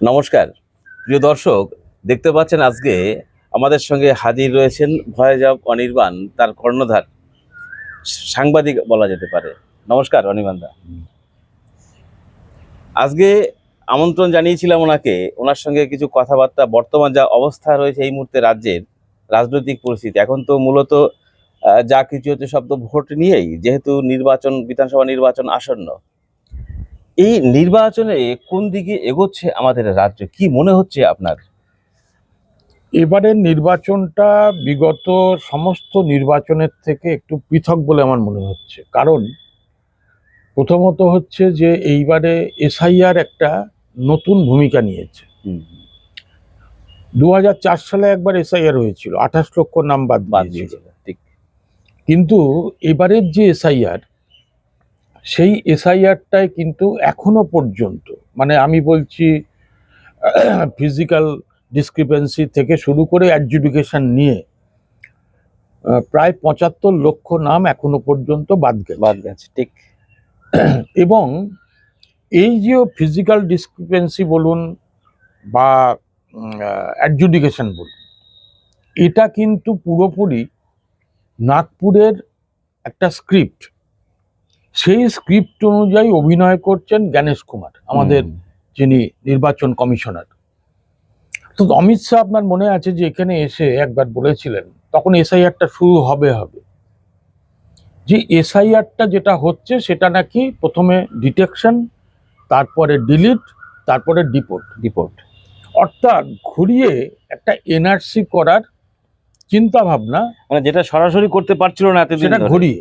নমস্কার প্রিয় দর্শক, দেখতে পাচ্ছেন আজকে আমাদের সঙ্গে হাজির রয়েছেন ভয়েস অনির্বাণ, তার কর্ণধার, সাংবাদিক বলা যেতে পারে। নমস্কার অনির্বাণ দা। আজকে আমন্ত্রণ জানিয়েছিলাম ওনাকে, ওনার সঙ্গে কিছু কথাবার্তা, বর্তমান যা অবস্থা রয়েছে এই মুহূর্তে রাজ্যের রাজনৈতিক পরিস্থিতি, এখন তো মূলত যা কিছু হচ্ছে সব তো ভোট নিয়েই, যেহেতু নির্বাচন, বিধানসভা নির্বাচন আসন্ন। এই নির্বাচনে কোন দিকে এগোচ্ছে আমাদের রাজ্য, কি মনে হচ্ছে আপনার? এবারের নির্বাচনটা বিগত সমস্ত নির্বাচনের থেকে একটু পৃথক বলে আমার মনে হচ্ছে। কারণ প্রথমত হচ্ছে যে এইবারে এসআইআর একটা নতুন ভূমিকা নিয়েছে। 2004 সালে একবার এসআইআর হয়েছিল, 28 লক্ষ নাম বাদ দিয়েছিল। ঠিক। কিন্তু এবারের যে এসআইআর, সেই এসআইআরটাই কিন্তু এখনো পর্যন্ত, মানে আমি বলছি ফিজিক্যাল ডিসক্রিপেন্সি থেকে শুরু করে অ্যাডজুডিকেশন নিয়ে প্রায় 75 লক্ষ নাম এখনো পর্যন্ত বাদ গেছে। ঠিক। এবং এই যে ফিজিক্যাল ডিসক্রিপেন্সি বলুন বা অ্যাডজুডিকেশন বলুন, এটা কিন্তু পুরোপুরি নাগপুরের একটা স্ক্রিপ্ট। সেই স্ক্রিপ্ট অনুযায়ী অভিনয় করছেন জ্ঞানেশ কুমার, আমাদের যিনি নির্বাচন কমিশনার। তো অমিত শাহ, আপনার মনে আছে যে এখানে এসে একবার বলেছিলেন, তখন এসআইআরটা শুরু হবে যে এসআইআরটা যেটা হচ্ছে সেটা নাকি প্রথমে ডিটেকশন, তারপরে ডিলিট, তারপরে ডিপোর্ট, অর্থাৎ ঘুরিয়ে একটা এনআরসি করার চিন্তা ভাবনা, মানে যেটা সরাসরি করতে পারছিল না সেটা ঘুরিয়ে।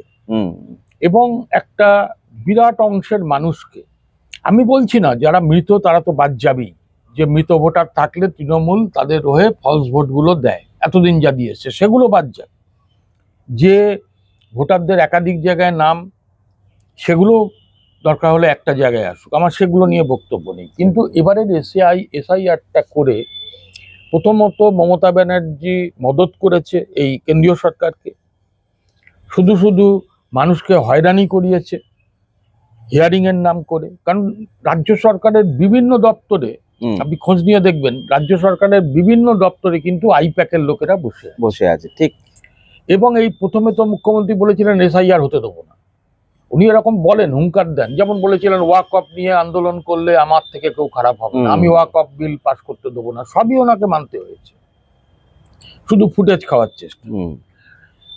এবং একটা বিরাট অংশের মানুষকে, আমি বলছি না যারা মৃত তারা তো বাদ যাবেই, যে মৃত ভোটার থাকলে তৃণমূল তাদের হয়ে ফলস ভোটগুলো দেয়, এতদিন যা দিয়েছে সেগুলো বাদ যায়। যে ভোটারদের একাধিক জায়গায় নাম, সেগুলো দরকার হলে একটা জায়গায় আসুক, আমার সেগুলো নিয়ে বক্তব্য নেই। কিন্তু এবারের এসআইআরটা করে প্রথমত মমতা ব্যানার্জি মদত করেছে এই কেন্দ্রীয় সরকারকে, শুধু মানুষকে হয়রানি করিয়েছে হিয়ারিং এর নাম করে। কারণ রাজ্য সরকারের বিভিন্ন দপ্তরে, আপনি খোঁজ নিয়ে দেখবেন, রাজ্য সরকারের বিভিন্ন দপ্তরে কিন্তু আইপ্যাকের লোকেরা বসে আছে। ঠিক। এবং এই প্রথমে তো মুখ্যমন্ত্রী বলেছিলেন এসআইআর হতে দেবো না, উনি এরকম বলেন, হুঙ্কার দেন, যেমন বলেছিলেন ওয়াক অফ নিয়ে আন্দোলন করলে আমার থেকে কেউ খারাপ হবে না, আমি ওয়াক অফ বিল পাস করতে দেবো না, সবই ওনাকে মানতে হয়েছে, শুধু ফুটেজ খাওয়ার চেষ্টা।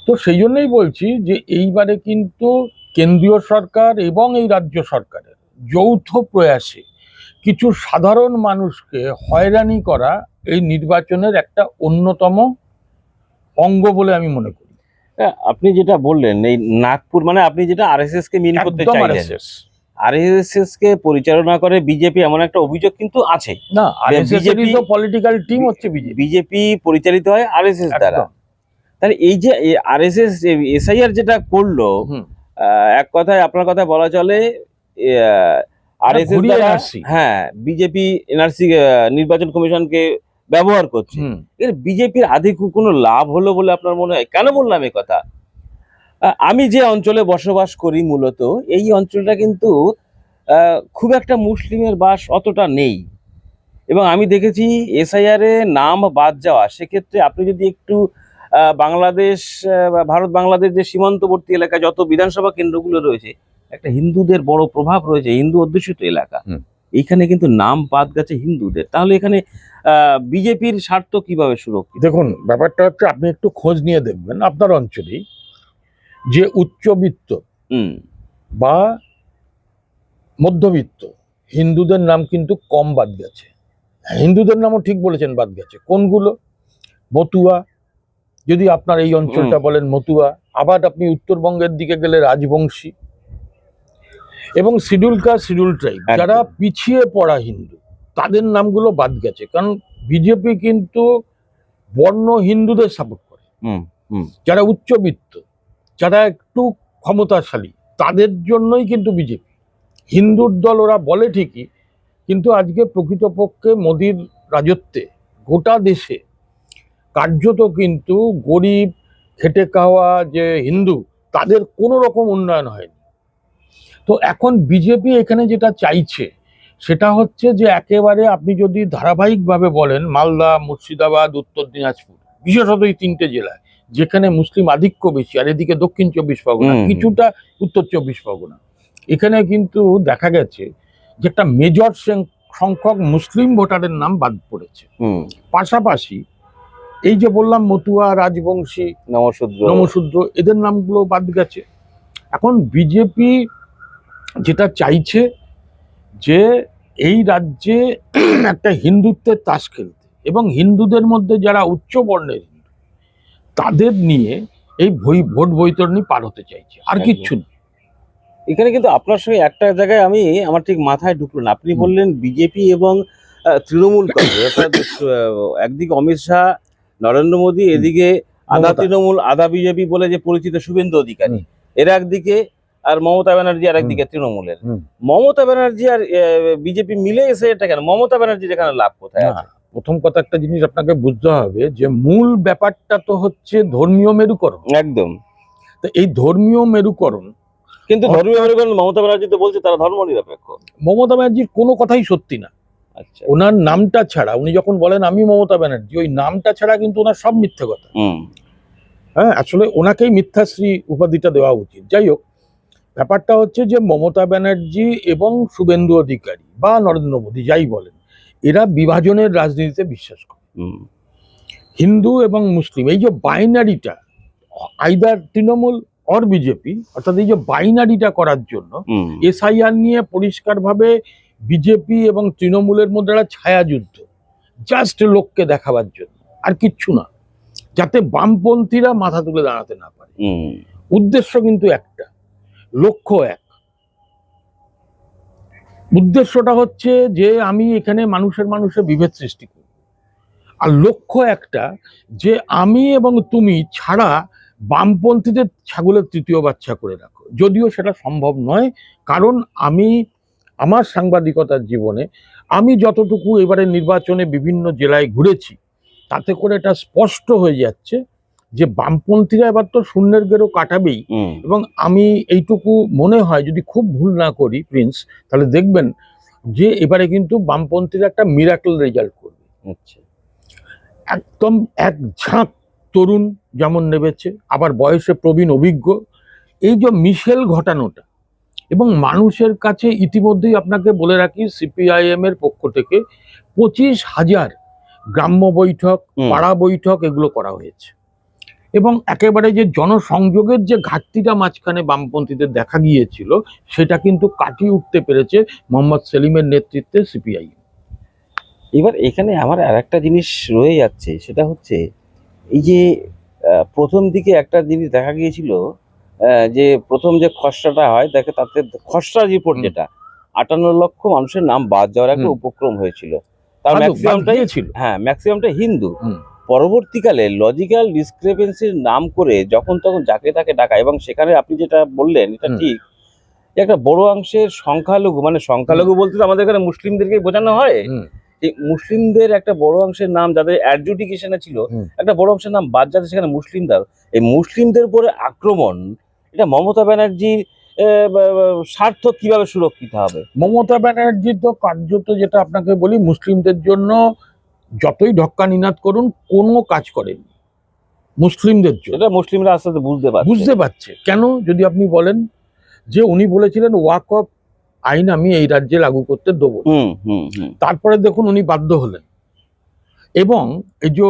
তো সেই জন্যই বলছি যে এইবারে কিন্তু কেন্দ্রীয় সরকার এবং এই রাজ্য সরকারের যৌথ প্রয়াসে কিছু সাধারণ মানুষকে হয়রানি করা এই নির্বাচনের একটা অন্যতম অঙ্গ বলে আমি মনে করি। আপনি যেটা বললেন এই নাগপুর, মানে আপনি যেটা আরএসএস কে মিন করতে চাইলেন, আরএসএস কে পরিচালনা করে বিজেপি, এমন একটা অভিযোগ কিন্তু আছে। না, আরএসএস এর তো পলিটিক্যাল টিম হচ্ছে বিজেপি পরিচালিত হয় আরএসএস দ্বারা। তাহলে এই যে আরএসএস এসআইআর যেটা করলো, এক কথায় আপনার কথা বলা চলে আরএসএস দ্বারা, হ্যাঁ, বিজেপি এনআরসি নির্বাচন কমিশনকে ব্যবহার করছে। এর বিজেপির আদৌ কোনো লাভ হলো বলে আপনার মনে হয়? কেন বললাম এই কথা? আমি যে অঞ্চলে বসবাস করি, মূলত এই অঞ্চলটা কিন্তু খুব একটা মুসলিমের বাস অতটা নেই, এবং আমি দেখেছি এসআইআর এ নাম বাদ যাওয়া, সেক্ষেত্রে আপনি যদি একটু বাংলাদেশ, ভারত বাংলাদেশ যে সীমান্তবর্তী এলাকা যত বিধানসভা কেন্দ্রগুলো রয়েছে, একটা হিন্দুদের বড় প্রভাব রয়েছে, হিন্দু অধ্যুষিত এলাকা, এইখানে কিন্তু নাম বাদ গেছে হিন্দুদের। তাহলে এখানে বিজেপির স্বার্থ কিভাবে সুরক্ষিত? দেখুন, ব্যাপারটা হচ্ছে আপনি একটু খোঁজ নিয়ে দেখবেন আপনার অঞ্চলে যে উচ্চবিত্ত বা মধ্যবিত্ত হিন্দুদের নাম কিন্তু কম বাদ গেছে। হিন্দুদের নামও ঠিক বলেছেন, বাদ গেছে। কোনগুলো? মতুয়া, যদি আপনার এই অঞ্চলটা বলেন মতুয়া, আবার আপনি উত্তরবঙ্গের দিকে গেলে রাজবংশী, এবং শিডিউল কাস্ট, শিডিউল ট্রাইব, যারা পিছিয়ে পড়া হিন্দু, তাদের নামগুলো বাদ গেছে। কারণ বিজেপি কিন্তু বর্ণ হিন্দুদের সাপোর্ট করে, যারা উচ্চবিত্ত, যারা একটু ক্ষমতাশালী, তাদের জন্যই কিন্তু বিজেপি। হিন্দুর দল ওরা বলে ঠিকই, কিন্তু আজকে প্রকৃতপক্ষে মোদির রাজত্বে গোটা দেশে কার্যত কিন্তু গরিব খেটে খাওয়া যে হিন্দু, তাদের কোনো রকম উন্নয়ন হয়নি। তো এখন বিজেপি এখানে যেটা চাইছে সেটা হচ্ছে যে একেবারে আপনি যদি ধারাবাহিকভাবে বলেন মালদা, মুর্শিদাবাদ, উত্তর দিনাজপুর, বিশেষত এই 3টে জেলায় যেখানে মুসলিম আধিক্য বেশি, আর এদিকে দক্ষিণ 24 পরগনা, কিছুটা উত্তর 24 পরগনা, এখানে কিন্তু দেখা গেছে যে একটা মেজর সংখ্যক মুসলিম ভোটারের নাম বাদ পড়েছে। পাশাপাশি এই যে বললাম মতুয়া, রাজবংশী, নমশূদ্র, এদের নামগুলো বাদ গেছে। এখন বিজেপি যেটা চাইছে যে এই রাজ্যে একটা হিন্দুত্বের তাস খেলতে, এবং হিন্দুদের মধ্যে যারা উচ্চ বর্ণের হিন্দু তাদের নিয়ে এই ভোট বৈতরণী পার হতে চাইছে, আর কিচ্ছু না। এখানে কিন্তু আপনার সঙ্গে একটা জায়গায় আমার ঠিক মাথায় ঢুকলো না। আপনি বললেন বিজেপি এবং তৃণমূল কংগ্রেস, অর্থাৎ একদিকে অমিত শাহ, নরেন্দ্র মোদী, এদিকে আধা তৃণমূল আধা বিজেপি বলে যে পরিচিত শুভেন্দু অধিকারী, এর একদিকে, আর মমতা ব্যানার্জি আর একদিকে তৃণমূলের। মমতা ব্যানার্জি আর বিজেপি মিলে এসে এটা কেন? মমতা ব্যানার্জির এখানে লাভ কোথায় আছে? প্রথম কথা, একটা জিনিস আপনাকে বুঝতে হবে যে মূল ব্যাপারটা তো হচ্ছে ধর্মীয় মেরুকরণ। একদম। তো এই ধর্মীয় মেরুকরণ, কিন্তু ধর্মীয় মেরুকরণ মমতা ব্যানার্জি তো বলছে তারা ধর্ম নিরপেক্ষ। মমতা ব্যানার্জির কোনো কথাই সত্যি না। আচ্ছা, ওনার নামটা ছাড়া, উনি যখন বলেন আমি মমতা ব্যানার্জি, ওই নামটা ছাড়া কিন্তু ওনার সব মিথ্যে কথা। হ্যাঁ, আসলে ওনাকেই মিথ্যাশ্রী উপাধিটা দেওয়া উচিত। যাই হোক, ব্যাপারটা হচ্ছে যে মমতা ব্যানার্জি এবং শুভেন্দু অধিকারী বা নরেন্দ্র মোদী যাই বলেন, এরা বিভাজনের রাজনীতিতে বিশ্বাস করে। হিন্দু এবং মুসলিম, এই যে বাইনারিটা, আইদার তৃণমূল অর বিজেপি, অর্থাৎ এই যে বাইনারিটা করার জন্য এসআইআর নিয়ে পরিষ্কারভাবে বিজেপি এবং তৃণমূলের মধ্যে একটা ছায়াযুদ্ধ, জাস্ট লোককে দেখাবার জন্য, আর কিচ্ছু না, যাতে বামপন্থীরা মাথা তুলে দাঁড়াতে না পারে। উদ্দেশ্য কিন্তু একটা, লক্ষ্য এক। উদ্দেশ্যটা হচ্ছে যে আমি এখানে মানুষের বিভেদ সৃষ্টি করি, আর লক্ষ্য একটা যে আমি এবং তুমি ছাড়া বামপন্থীদের ছাগলের তৃতীয় বাচ্চা করে রাখো। যদিও সেটা সম্ভব নয়, কারণ আমি আমার সাংবাদিকতার জীবনে আমি যতটুকু এবারে নির্বাচনে বিভিন্ন জেলায় ঘুরেছি, তাতে করে এটা স্পষ্ট হয়ে যাচ্ছে যে বামপন্থীরা এবার তো শূন্যের গেরো কাটাবেই। এবং আমি এইটুকু মনে হয়, যদি খুব ভুল না করি প্রিন্স, তাহলে দেখবেন যে এবারে কিন্তু বামপন্থীরা একটা মিরাকল রেজাল্ট করবে। একদম এক ঝাঁক তরুণ যেমন নেমেছে, আবার বয়সে প্রবীণ অভিজ্ঞ, এই যে মিশেল ঘটানোটা, এবং মানুষের কাছে ইতিমধ্যেই আপনাকে বলে রাখি সিপিআইএম এর পক্ষ থেকে 25,000 গ্রাম্য বৈঠক, পাড়া বৈঠক এগুলো করা হয়েছে, এবং একেবারে যে জনসংযোগের যে ঘাটতিটা মাঝখানে বামপন্থীদের দেখা গিয়েছিল, সেটা কিন্তু কাটিয়ে উঠতে পেরেছে মোহাম্মদ সেলিমের নেতৃত্বে সিপিআইএম। এবার এখানে আমার আর একটা জিনিস রয়ে যাচ্ছে, সেটা হচ্ছে এই যে প্রথম দিকে একটা জিনিস দেখা গিয়েছিল, যে প্রথম যে খসড়াটা হয়, তাতে খসড়া রিপোর্ট যেটা 58 লক্ষ মানুষের নাম বাদ যাওয়ার একটা উপক্রম হয়েছিল, তার ম্যাক্সিমামটাই ছিল, হ্যাঁ ম্যাক্সিমামটা হিন্দু। পরবর্তীকালে লজিক্যাল ডিসক্রিপেন্সির নাম করে যখন তখন যাকে তাকে ডাকা, এবং সেখানে আপনি যেটা বললেন এটা ঠিক, যে একটা বড় অংশের সংখ্যালঘু, মানে সংখ্যালঘু বলতে তো আমাদের এখানে মুসলিমদেরকে বোঝানো হয়, এই মুসলিমদের একটা বড় অংশের নাম যাদের অ্যাডজুডিকেশনে ছিল, একটা বড় অংশের নাম বাদ যাচ্ছে সেখানে মুসলিমদের, এই মুসলিমদের উপরে আক্রমণ, এটা মমতা ব্যানার্জির স্বার্থ কিভাবে সুরক্ষিত হবে? মমতা ব্যানার্জি তো কার্যত, যেটা আপনাকে বলি, মুসলিমদের জন্য যতই ঢক্কা নিনাদ করুন কোনো কাজ করেন মুসলিমদের জন্য। এটা মুসলিমরা আস্তে আস্তে বুঝতে পারছে। কেন যদি আপনি বলেন, যে উনি বলেছিলেন ওয়াকফ আইন আমি এই রাজ্যে লাগু করতে দেবো, তারপরে দেখুন উনি বাধ্য হলেন, এবং এই যে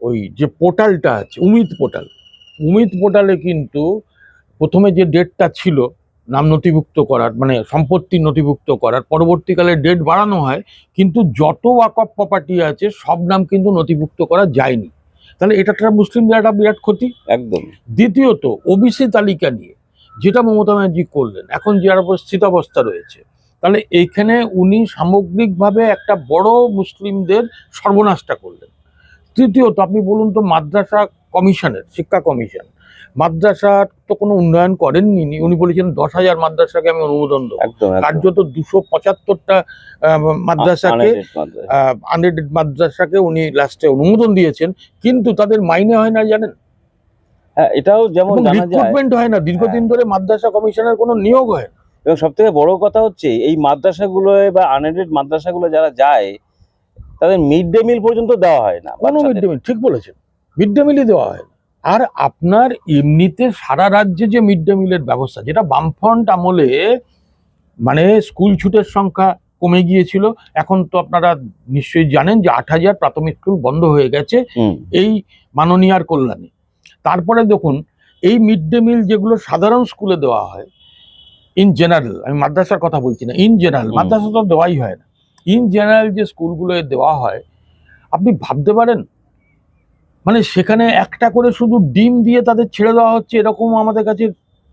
ওই যে পোর্টালটা আছে উমিদ পোর্টালে কিন্তু প্রথমে যে ডেটটা ছিল নাম নথিভুক্ত করার, মানে সম্পত্তি নথিভুক্ত করার, পরবর্তীকালে ডেট বাড়ানো হয়, কিন্তু যত ওয়াকফ প্রপার্টি আছে সব নাম কিন্তু নথিভুক্ত করা যায়নি। তাহলে এটা মুসলিমদের একটা বিরাট ক্ষতি। একদম। দ্বিতীয়ত, ওবিসি তালিকা নিয়ে যেটা মমতা ব্যানার্জি করলেন, এখন যে স্থিতাবস্থা রয়েছে, তাহলে এইখানে উনি সামগ্রিকভাবে একটা বড় মুসলিমদের সর্বনাশটা করলেন। তৃতীয়ত, আপনি বলুন তো, মাদ্রাসা কমিশনের, শিক্ষা কমিশন মাদ্রাসার তো কোনো উন্নয়ন করেননি। উনি বলেছেন 10,000 মাদ্রাসাকে আমি অনুমোদন দেবো, কার্যত 275টা মাদ্রাসাকে, আনএডেড মাদ্রাসাকে উনি লাস্টে অনুমোদন দিয়েছেন, কিন্তু তাদের মাইনে হয় না, জানেন? হ্যাঁ, এটাও যেমন রিক্রুটমেন্ট হয় না, দীর্ঘদিন ধরে মাদ্রাসা কমিশনের কোনো নিয়োগ হয় না। এবং সব থেকে বড় কথা হচ্ছে এই মাদ্রাসাগুলোয় বা আনএডেড মাদ্রাসাগুলো যারা যায় তাদের মিড ডে মিল পর্যন্ত দেওয়া হয় না। কোনো মিড ডে মিল, ঠিক বলেছেন, মিড ডে মিলই দেওয়া হয় না। আর আপনার এমনিতে সারা রাজ্যে যে মিড ডে মিলের ব্যবস্থা, যেটা বামফ্রন্ট আমলে মানে স্কুল ছুটের সংখ্যা কমে গিয়েছিল, এখন তো আপনারা নিশ্চয়ই জানেন যে 8,000 প্রাথমিক স্কুল বন্ধ হয়ে গেছে এই মাননীয়ার কল্যাণে। তারপরে দেখুন এই মিড ডে মিল যেগুলো সাধারণ স্কুলে দেওয়া হয়, ইন জেনারেল, আমি মাদ্রাসার কথা বলছি না, ইন জেনারেল, মাদ্রাসা তো দেওয়াই হয় না, ইন জেনারেল যে স্কুলগুলোয় দেওয়া হয়, আপনি ভাবতে পারেন মানে সেখানে একটা করে শুধু ডিম দিয়ে তাদের ছেড়ে দেওয়া হচ্ছে, এরকম আমাদের কাছে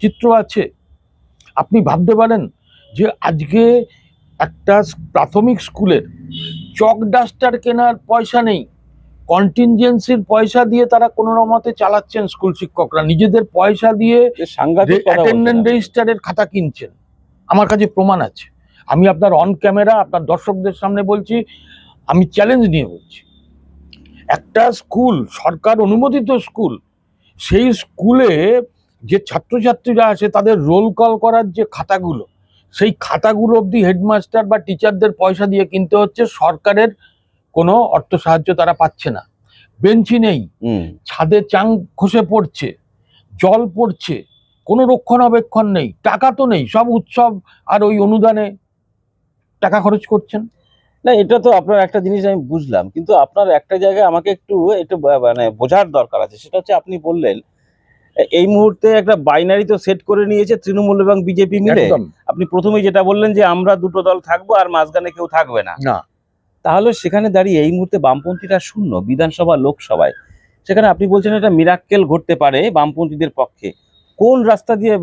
চিত্র আছে। আপনি ভাবতে পারেন যে আজকে একটা প্রাথমিক স্কুলের চক ডাস্টার কেনার পয়সা নেই, কন্টিনজেন্সির পয়সা দিয়ে তারা কোনো মতে চালাচ্ছেন, স্কুল শিক্ষকরা নিজেদের পয়সা দিয়ে অ্যাটেন্ডেন্স রেজিস্টারের খাতা কিনছেন। আমার কাছে প্রমাণ আছে, আমি আপনার অন ক্যামেরা আপনার দর্শকদের সামনে বলছি, আমি চ্যালেঞ্জ নিয়ে বলছি। একটা স্কুল, সরকার অনুমোদিত স্কুল, সেই স্কুলে যে ছাত্রছাত্রীরা আসে তাদের রোল কল করার যে খাতাগুলো, সেই খাতাগুলো অবধি হেডমাস্টার বা টিচারদের পয়সা দিয়ে কিনতে হচ্ছে, সরকারের কোনো অর্থ সাহায্য তারা পাচ্ছে না। বেঞ্চি নেই, ছাদে চাং খসে পড়ছে, জল পড়ছে, কোনো রক্ষণাবেক্ষণ নেই, টাকা তো নেই, সব উৎসব আর ওই অনুদানে টাকা খরচ করছেন। না, এটা তো আপনার একটা জিনিস আমি বুঝলাম, কিন্তু আপনার একটা জায়গায় আমাকে একটু মানে বোঝার দরকার আছে। সেটা হচ্ছে আপনি বললেন এই মুহূর্তে একটা বাইনারি তো সেট করে নিয়েছে তৃণমূল এবং বিজেপি মিলে। আপনি প্রথমেই যেটা বললেন যে আমরা দুটো দল থাকবো আর মাঝখানে কেউ থাকবে না, তাহলে সেখানে দাঁড়িয়ে এই মুহূর্তে বামপন্থীরা শূন্য বিধানসভা লোকসভায়, সেখানে আপনি বলছেন একটা মিরাক্কেল ঘটতে পারে বামপন্থীদের পক্ষে। কোন রাস্তা দিয়ে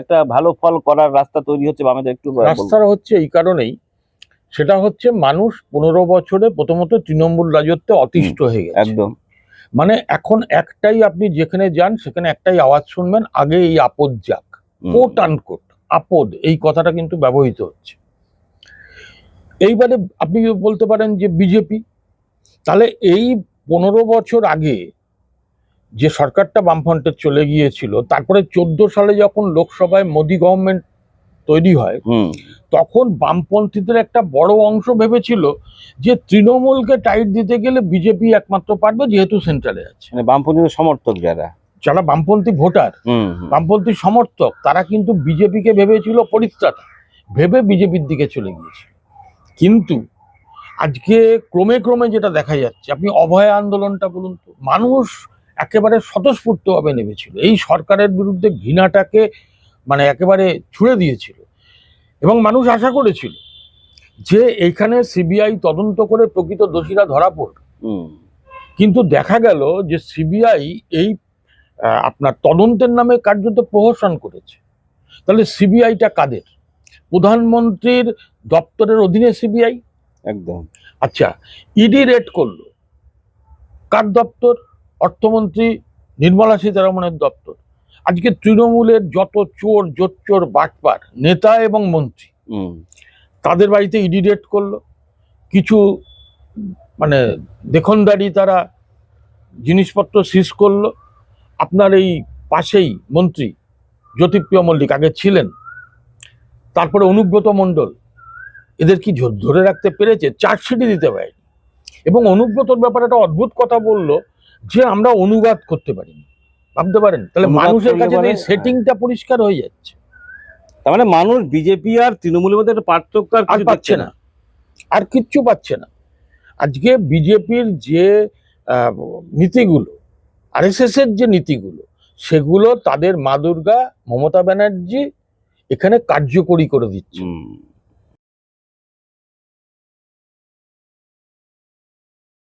একটা ভালো ফল করার রাস্তা তৈরি হচ্ছে বামেদের? একটু রাস্তাটা হচ্ছে এই কারণেই, সেটা হচ্ছে মানুষ 15 বছরে প্রথমত তৃণমূল রাজত্বে অতিষ্ঠ হয়ে গেছে একদম। মানে এখন একটাই, আপনি যেখানে যান সেখানে একটাই আওয়াজ শুনবেন, আগে এই আপদ যাক, কোট আনকোট আপদ, এই কথাটা কিন্তু ব্যবহৃত হচ্ছে। এইবারে আপনি বলতে পারেন যে বিজেপি, তাহলে এই 15 বছর আগে যে সরকারটা বামফ্রন্টের চলে গিয়েছিল, তারপরে 14 সালে যখন লোকসভায় মোদি গভর্নমেন্ট তৈরি হয়, তখন বামপন্থীদের একটা বড় অংশ ভেবেছিল যে তৃণমূলকে টাইট দিতে গেলে বিজেপি একমাত্র পারবে, যেহেতু সেন্ট্রালে আছে। মানে বামপন্থী সমর্থক যারা বামপন্থী ভোটার, বামপন্থী সমর্থক, তারা কিন্তু বিজেপিকে ভেবেছিল পরিত্রাতা, ভেবে বিজেপির দিকে চলে গিয়েছিল। কিন্তু আজকে ক্রমে ক্রমে যেটা দেখা যাচ্ছে, আপনি অভয় আন্দোলনটা বলুন তো, মানুষ একেবারে স্বতঃস্ফূর্তভাবে নেমেছিল, এই সরকারের বিরুদ্ধে ঘৃণাটাকে মানে একেবারে ছুড়ে দিয়েছিল, এবং মানুষ আশা করেছিল যে এইখানে সিবিআই তদন্ত করে প্রকৃত দোষীরা ধরা পড়বে। কিন্তু দেখা গেল যে সিবিআই এই আপনার তদন্তের নামে কার্যত প্রহসন করেছে। তাহলে সিবিআইটা কাদের? প্রধানমন্ত্রীর দপ্তরের অধীনে সিবিআই, একদম। আচ্ছা, ইডি রেড করলো কার দপ্তর? অর্থমন্ত্রী নির্মলা সীতারমণের দপ্তর। আজকে তৃণমূলের যত চোর, জোচ্চোর, বাটপার নেতা এবং মন্ত্রী, তাদের বাড়িতে ইডি রেড করলো। কিছু মানে দেখনদারি তারা জিনিসপত্র সিজ করলো। আপনার এই পাশেই মন্ত্রী জ্যোতিপ্রিয় মল্লিক আগে ছিলেন, তারপরে অনুব্রত মণ্ডল, এদের কি ধরে রাখতে পেরেছে? চার্জশিটই দিতে পারে। এবং অনুব্রতর ব্যাপারে একটা অদ্ভুত কথা বললো যে আমরা অনুবাদ করতে পারিনি। ভাবতে পারেন? তাহলে মানুষের কাছে এই সেটিংটা পরিষ্কার হয়ে যাচ্ছে। তার মানে মানুষ বিজেপি আর তৃণমূলের মধ্যে একটা পার্থক্য আর পাচ্ছে না, আর কিচ্ছু পাচ্ছে না। আজকে বিজেপির যে নীতিগুলো, আরএসএস এর যে নীতিগুলো, সেগুলো তাদের মা দুর্গা মমতা ব্যানার্জি এখানে কার্যকরী করে দিচ্ছে।